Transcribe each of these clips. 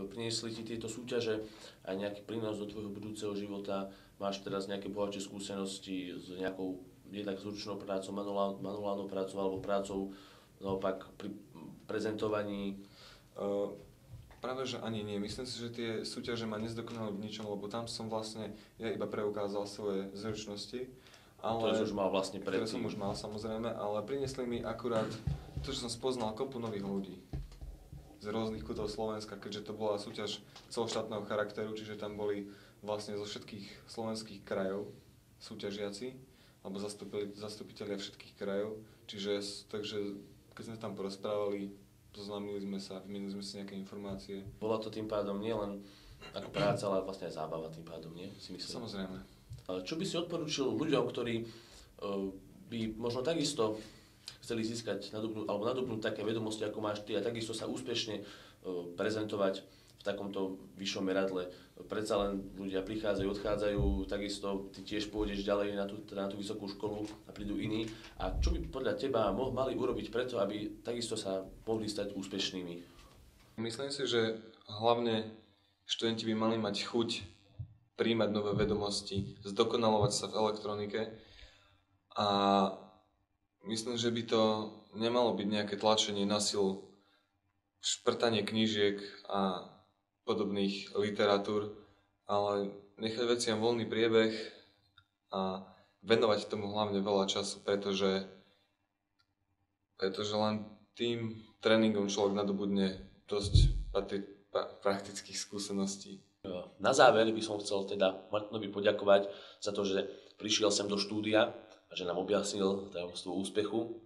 priniesli ti tieto súťaže aj nejaký prínos do tvojho budúceho života? Máš teraz nejaké bohatšie skúsenosti s nejakou jednak zručnou prácou, manuálnou prácou alebo prácou naopak pri prezentovaní? Uh, Práve, že ani nie. Myslím si, že tie súťaže ma nezdokonali v ničom, lebo tam som vlastne ja iba preukázal svoje zručnosti. Ktoré som už mal vlastne predtým. Ktoré predtým. som už mal, samozrejme, ale priniesli mi akurát to, že som spoznal kopu nových ľudí z rôznych kútov Slovenska, keďže to bola súťaž celoštátneho charakteru, čiže tam boli vlastne zo všetkých slovenských krajov súťažiaci, alebo zastupitelia všetkých krajov, takže keď sme tam porozprávali, zoznámili sme sa, vymenili sme si nejaké informácie. Bola to tým pádom nielen ako práca, ale vlastne aj zábava tým pádom, nie? Si myslím. Samozrejme. Čo by si odporučil ľuďom, ktorí by možno takisto chceli získať alebo nadobnúť také vedomosti, ako máš ty a takisto sa úspešne prezentovať v takomto vyššom meradle? Predsa len ľudia prichádzajú, odchádzajú, takisto ty tiež pôjdeš ďalej na tú vysokú školu a prídu iní. A čo by podľa teba mali urobiť preto, aby takisto sa mohli stať úspešnými? Myslím si, že hlavne študenti by mali mať chuť prijímať nové vedomosti, zdokonalovať sa v elektronike a myslím, že by to nemalo byť nejaké tlačenie na silu, šprtanie knížiek a podobných literatúr, ale nechať veciam voľný priebeh a venovať tomu hlavne veľa času, pretože len tým tréningom človek nadobudne dosť praktických skúseností. Na záver by som chcel teda Martinovi poďakovať za to, že prišiel sem do štúdia a že nám objasnil tajomstvo úspechu.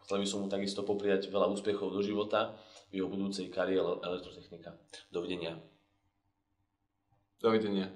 Chcel by som mu takisto popriať veľa úspechov do života v jeho budúcej kariére elektrotechnika. Dovidenia. Dovidenia.